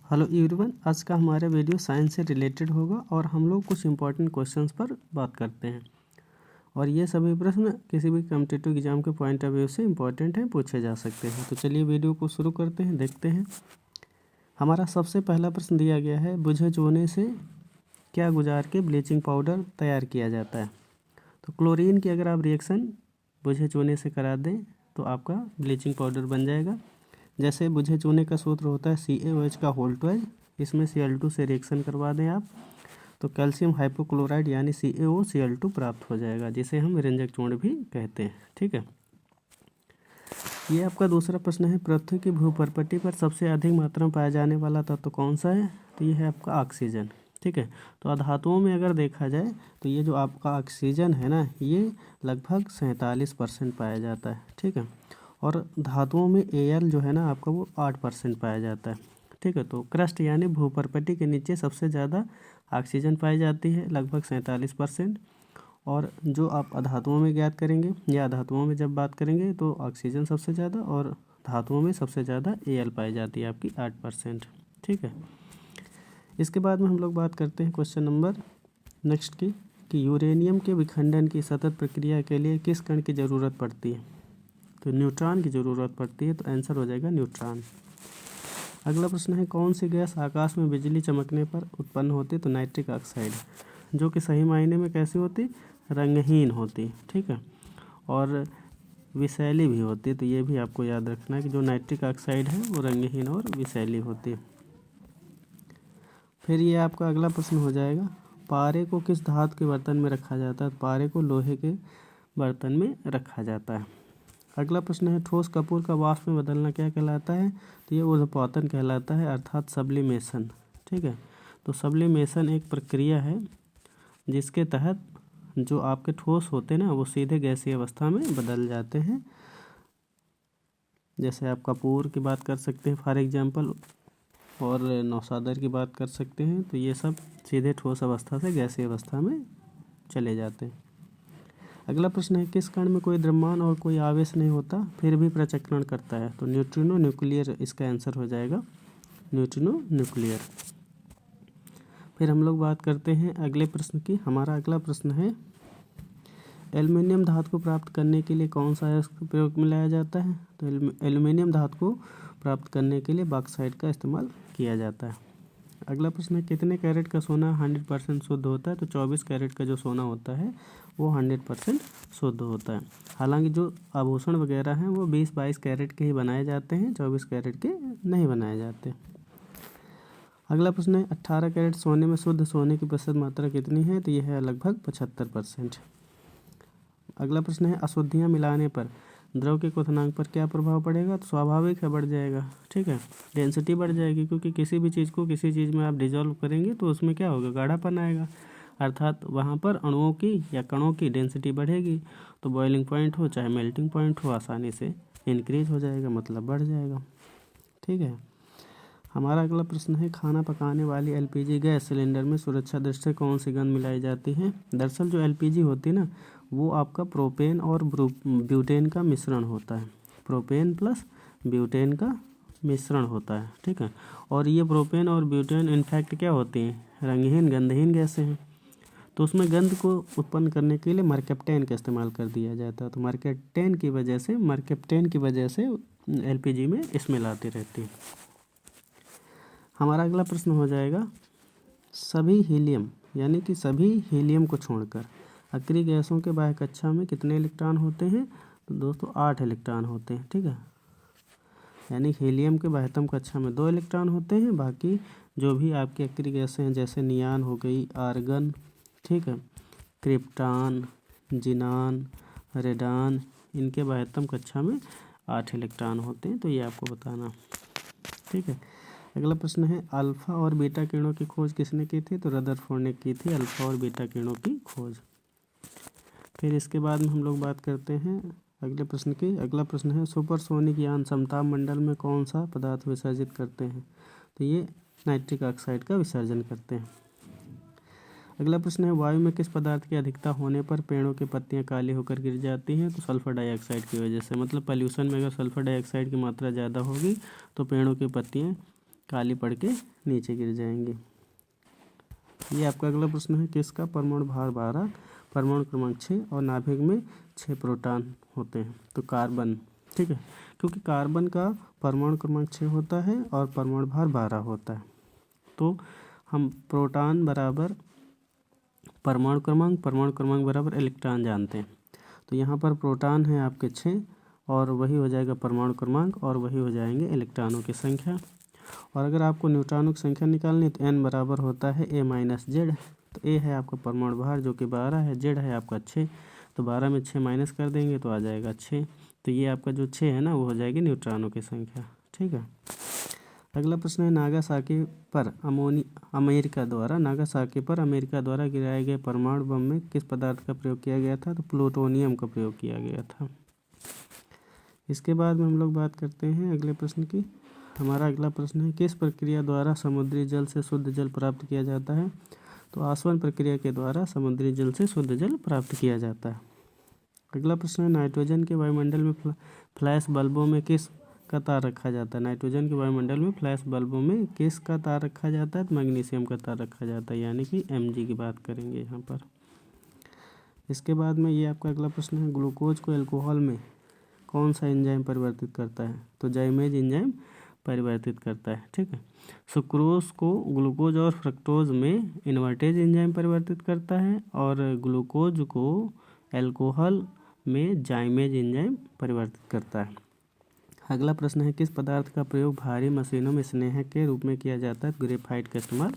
Hello everyone, आज का हमारा वीडियो साइंस से रिलेटेड होगा और हम लोग कुछ इंपॉर्टेंट क्वेश्चंस पर बात करते हैं। और ये सभी प्रश्न किसी भी कॉम्पिटिटिव एग्जाम के पॉइंट ऑफ व्यू से इंपॉर्टेंट हैं, पूछे जा सकते हैं। तो चलिए वीडियो को शुरू करते हैं, देखते हैं। हमारा सबसे पहला प्रश्न दिया गया है, बुझे चूने से क्या गुजार के ब्लीचिंग पाउडर तैयार किया जाता है। तो क्लोरीन की अगर आप रिएक्शन बुझे चूने से करा दें तो आपका ब्लीचिंग पाउडर बन जाएगा। जैसे बुझे चूने का सूत्र होता है CaOH का होल 12, इसमें Cl2 से रिएक्शन करवा दें आप तो कैल्शियम हाइपोक्लोराइड यानी CaOCl2 प्राप्त हो जाएगा, जिसे हम रंजक चूर्ण भी कहते हैं। ठीक है, ये आपका दूसरा प्रश्न है, पृथ्वी की भूपर्पटी पर सबसे अधिक मात्रा में पाया जाने वाला तत्व कौन सा है। तो ये है आपका ऑक्सीजन। ठीक है, तो अधातुओं में अगर देखा जाए तो ये जो आपका ऑक्सीजन है ना, ये लगभग 47% पाया जाता है। ठीक है, और धातुओं में Al जो है ना आपका वो 8% पाया जाता है। ठीक है, तो क्रस्ट यानी भूपर्पटी के नीचे सबसे ज़्यादा ऑक्सीजन पाई जाती है, लगभग 47%। और जो आप अधातुओं में ज्ञात करेंगे या धातुओं में जब बात करेंगे तो ऑक्सीजन सबसे ज़्यादा और धातुओं में सबसे ज़्यादा Al पाई जाती है आपकी 8%। ठीक है, इसके बाद में हम लोग बात करते हैं क्वेश्चन नंबर नेक्स्ट की, कि यूरेनियम के विखंडन की सतत प्रक्रिया के लिए किस कण की ज़रूरत पड़ती है। तो न्यूट्रॉन की ज़रूरत पड़ती है, तो आंसर हो जाएगा न्यूट्रॉन। अगला प्रश्न है, कौन सी गैस आकाश में बिजली चमकने पर उत्पन्न होती है। तो नाइट्रिक ऑक्साइड, जो कि सही मायने में कैसी होती, रंगहीन होती। ठीक है, और विषैली भी होती है। तो ये भी आपको याद रखना है कि जो नाइट्रिक ऑक्साइड है वो रंगहीन और विषैली होती है। फिर ये आपका अगला प्रश्न हो जाएगा, पारे को किस धातु के बर्तन में रखा जाता है। पारे को लोहे के बर्तन में रखा जाता है। अगला प्रश्न है, ठोस कपूर का वाष्प में बदलना क्या कहलाता है। तो ये ऊर्ध्वपातन कहलाता है, अर्थात सब्लिमेशन। ठीक है, तो सब्लिमेशन एक प्रक्रिया है जिसके तहत जो आपके ठोस होते हैं ना वो सीधे गैसीय अवस्था में बदल जाते हैं। जैसे आप कपूर की बात कर सकते हैं फॉर एग्जांपल, और नौशादर की बात कर सकते हैं। तो ये सब सीधे ठोस अवस्था से गैसीय अवस्था में चले जाते हैं। अगला प्रश्न है, किस कण में कोई द्रव्यमान और कोई आवेश नहीं होता फिर भी प्रचक्रण करता है। तो न्यूट्रिनो न्यूक्लियर इसका आंसर हो जाएगा, न्यूट्रिनो न्यूक्लियर। फिर हम लोग बात करते हैं अगले प्रश्न की। हमारा अगला प्रश्न है, एल्युमिनियम धातु को प्राप्त करने के लिए कौन सा अयस्क प्रयोग में लाया जाता है। तो एल्युमिनियम धातु को प्राप्त करने के लिए बॉक्साइट का इस्तेमाल किया जाता है। अगला प्रश्न है, कितने कैरेट का सोना 100% शुद्ध होता है। तो 24 कैरेट का जो सोना होता है वो 100% शुद्ध होता है। हालांकि जो आभूषण वगैरह हैं वो 20-22 कैरेट के ही बनाए जाते हैं, 24 कैरेट के नहीं बनाए जाते। अगला प्रश्न है, 18 कैरेट सोने में शुद्ध सोने की प्रतिशत मात्रा कितनी है। तो यह है लगभग 75%। अगला प्रश्न है, अशुद्धियाँ मिलाने पर द्रव के क्वथनांक पर क्या प्रभाव पड़ेगा। तो स्वाभाविक है, बढ़ जाएगा। ठीक है, डेंसिटी बढ़ जाएगी, क्योंकि किसी भी चीज़ को किसी चीज़ में आप डिजॉल्व करेंगे तो उसमें क्या होगा, गाढ़ापन आएगा, अर्थात वहाँ पर अणुओं की या कणों की डेंसिटी बढ़ेगी। तो बॉइलिंग पॉइंट हो चाहे मेल्टिंग पॉइंट हो आसानी से इंक्रीज हो जाएगा, मतलब बढ़ जाएगा। ठीक है, हमारा अगला प्रश्न है, खाना पकाने वाली LPG गैस सिलेंडर में सुरक्षा दृष्टि से कौन सी गंध मिलाई जाती है। दरअसल जो LPG होती है ना वो आपका प्रोपेन और ब्यूटेन का मिश्रण होता है, प्रोपेन प्लस ब्यूटेन का मिश्रण होता है। ठीक है, और ये प्रोपेन और ब्यूटेन इनफैक्ट क्या होती हैं, रंगहीन गंधहीन गैसें हैं। तो उसमें गंध को उत्पन्न करने के लिए मरकैप्टेन का इस्तेमाल कर दिया जाता है। तो मरकैप्टेन की वजह से LPG में स्मेल आती रहती है। हमारा अगला प्रश्न हो जाएगा, सभी हीलियम को छोड़कर अक्रिय गैसों के बाह्य कक्षा में कितने इलेक्ट्रॉन होते हैं। तो दोस्तों 8 इलेक्ट्रॉन होते हैं। ठीक है, यानी हीलियम के बाह्यतम कक्षा में 2 इलेक्ट्रॉन होते हैं, बाकी जो भी आपकी अक्रिय गैसें हैं जैसे नियान हो गई, आर्गन, ठीक है, क्रिप्टॉन, जिनान, रेडान, इनके बाह्यतम कक्षा में 8 इलेक्ट्रॉन होते हैं। तो ये आपको बताना। ठीक है, अगला प्रश्न है, अल्फ़ा और बीटा किरणों की खोज किसने की थी। तो रदरफोर्ड ने की थी अल्फ़ा और बीटा किरणों की खोज। फिर इसके बाद में हम लोग बात करते हैं अगले प्रश्न की। अगला प्रश्न है, सुपरसोनिक यान समताप मंडल में कौन सा पदार्थ विसर्जित करते हैं। तो ये नाइट्रिक ऑक्साइड का विसर्जन करते हैं। अगला प्रश्न है, वायु में किस पदार्थ की अधिकता होने पर पेड़ों की पत्तियां काली होकर गिर जाती हैं। तो सल्फर डाइऑक्साइड की वजह से, मतलब पॉल्यूशन में अगर सल्फर डाइऑक्साइड की मात्रा ज़्यादा होगी तो पेड़ों की पत्तियां काली पड़ के नीचे गिर जाएंगी। ये आपका अगला प्रश्न है, किसका परमाणु भार 12, परमाणु क्रमांक 6 और नाभिक में 6 प्रोटॉन होते हैं? तो कार्बन, ठीक है, क्योंकि कार्बन का परमाणु क्रमांक 6 होता है और परमाणु भार 12 होता है। तो हम प्रोटॉन बराबर परमाणु क्रमांक बराबर इलेक्ट्रॉन जानते हैं। तो यहाँ पर प्रोटॉन है आपके 6 और वही हो जाएगा परमाणु क्रमांक और वही हो जाएंगे इलेक्ट्रॉनों की संख्या। और अगर आपको न्यूट्रॉनों की संख्या निकालनी है तो n बराबर होता है a माइनस जेड। तो a है आपका परमाणु भार जो कि 12 है, z है आपका 6, तो 12 में 6 माइनस कर देंगे तो आ जाएगा 6। तो ये आपका जो 6 है ना वो हो जाएगी न्यूट्रॉनों की संख्या, ठीक है। अगला प्रश्न है, नागासाकी पर अमेरिका द्वारा गिराए गए परमाणु बम में किस पदार्थ का प्रयोग किया गया था? तो प्लूटोनियम का प्रयोग किया गया था। इसके बाद में हम लोग बात करते हैं अगले प्रश्न की। हमारा अगला प्रश्न है, किस प्रक्रिया द्वारा समुद्री जल से शुद्ध जल प्राप्त किया जाता है? तो आसवन प्रक्रिया के द्वारा समुद्री जल से शुद्ध जल प्राप्त किया जाता है। अगला प्रश्न है, नाइट्रोजन के वायुमंडल में फ्लैश बल्बों में किस का तार रखा जाता है? नाइट्रोजन के वायुमंडल में फ्लैश बल्बों में किस का तार रखा जाता है? तो मैग्नीशियम का तार रखा जाता है, यानी कि Mg की बात करेंगे यहाँ पर। इसके बाद में ये आपका अगला प्रश्न है, ग्लूकोज को अल्कोहल में कौन सा एंजाइम परिवर्तित करता है? तो जाइमेज एंजाइम परिवर्तित करता है, ठीक है। सुक्रोज को ग्लूकोज और फ्रक्टोज में इन्वर्टेज एंजाइम परिवर्तित करता है और ग्लूकोज को अल्कोहल में जाइमेज एंजाइम परिवर्तित करता है। अगला प्रश्न है, किस पदार्थ का प्रयोग भारी मशीनों में स्नेहक के रूप में किया जाता है? ग्रेफाइट का इस्तेमाल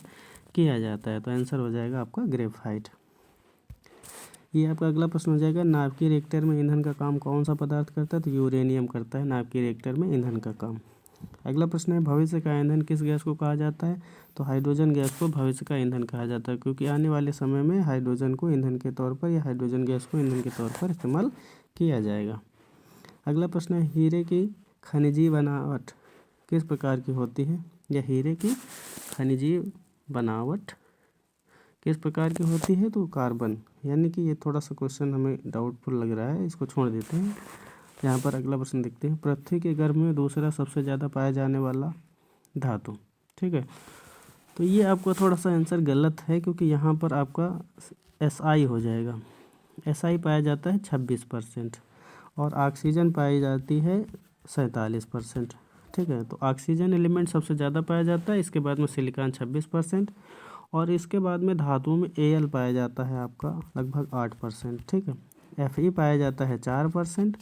किया जाता है। तो आंसर हो जाएगा आपका ग्रेफाइट। ये आपका अगला प्रश्न हो जाएगा, नाभिकीय रिएक्टर में ईंधन का काम कौन सा पदार्थ करता है? तो यूरेनियम करता है नाभिकीय रिएक्टर में ईंधन का काम। अगला प्रश्न है, भविष्य का ईंधन किस गैस को कहा जाता है? तो हाइड्रोजन गैस को भविष्य का ईंधन कहा जाता है, क्योंकि आने वाले समय में हाइड्रोजन को ईंधन के तौर पर या हाइड्रोजन गैस को ईंधन के तौर पर इस्तेमाल किया जाएगा। अगला प्रश्न है, हीरे की खनिजीय बनावट किस प्रकार की होती है? या हीरे की खनिजीय बनावट किस प्रकार की होती है? तो कार्बन, यानी कि ये थोड़ा सा क्वेश्चन हमें डाउटफुल लग रहा है, इसको छोड़ देते हैं। यहाँ पर अगला प्रश्न देखते हैं, पृथ्वी के गर्भ में दूसरा सबसे ज़्यादा पाया जाने वाला धातु, ठीक है। तो ये आपका थोड़ा सा आंसर गलत है, क्योंकि यहाँ पर आपका SI हो जाएगा। SI पाया जाता है 26% और ऑक्सीजन पाई जाती है 47%, ठीक है। तो ऑक्सीजन एलिमेंट सबसे ज़्यादा पाया जाता है, इसके बाद में सिलिकॉन 26% और इसके बाद में धातुओं में Al पाया जाता है आपका लगभग 8%, ठीक है। Fe पाया जाता है 4%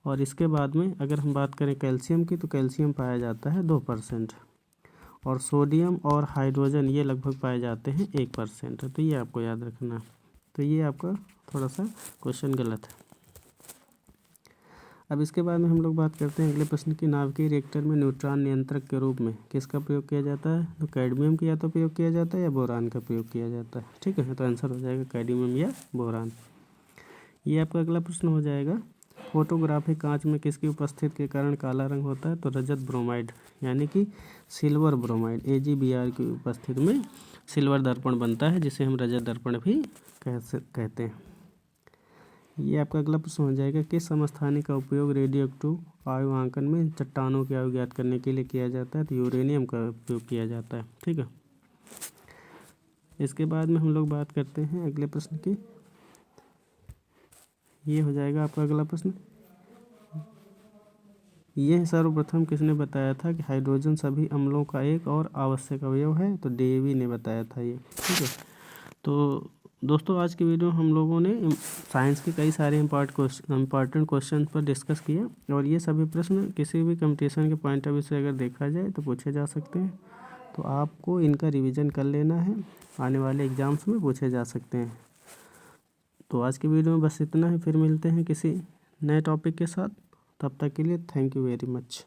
और इसके बाद में अगर हम बात करें कैल्शियम की, तो कैल्शियम पाया जाता है 2% और सोडियम और हाइड्रोजन ये लगभग पाए जाते हैं 1%। तो ये आपको याद रखना। तो ये आपका थोड़ा सा क्वेश्चन गलत है। अब इसके बाद में हम लोग बात करते हैं अगले प्रश्न की, नाभिकीय रिएक्टर में न्यूट्रॉन नियंत्रक के रूप में किसका प्रयोग किया जाता है? तो कैडमियम का या तो प्रयोग किया जाता है या बोरान का प्रयोग किया जाता है, ठीक है। तो आंसर हो जाएगा कैडमियम या बोरान। ये आपका अगला प्रश्न हो जाएगा, फोटोग्राफी कांच में किसकी उपस्थिति के कारण काला रंग होता है? तो रजत ब्रोमाइड, यानी कि सिल्वर ब्रोमाइड AgBr की उपस्थिति में सिल्वर दर्पण बनता है, जिसे हम रजत दर्पण भी कहते हैं। ये आपका अगला प्रश्न हो जाएगा, किस समस्थानिक का उपयोग रेडियोएक्टिव वायु आंकन में चट्टानों की आयु ज्ञात करने के लिए किया जाता है? तो यूरेनियम का उपयोग किया जाता है, ठीक है। इसके बाद में हम लोग बात करते हैं अगले प्रश्न की। ये हो जाएगा आपका अगला प्रश्न, यह सर्वप्रथम किसने बताया था कि हाइड्रोजन सभी अम्लों का एक और आवश्यक अवयव है? तो डेवी ने बताया था ये, ठीक है। तो दोस्तों आज की वीडियो हम लोगों ने साइंस के कई सारे इम्पॉर्टेंट क्वेश्चन पर डिस्कस किया और ये सभी प्रश्न किसी भी कंपटीशन के पॉइंट ऑफ व्यू से अगर देखा जाए तो पूछे जा सकते हैं। तो आपको इनका रिवीजन कर लेना है, आने वाले एग्ज़ाम्स में पूछे जा सकते हैं। तो आज की वीडियो में बस इतना ही, फिर मिलते हैं किसी नए टॉपिक के साथ। तब तक के लिए थैंक यू वेरी मच।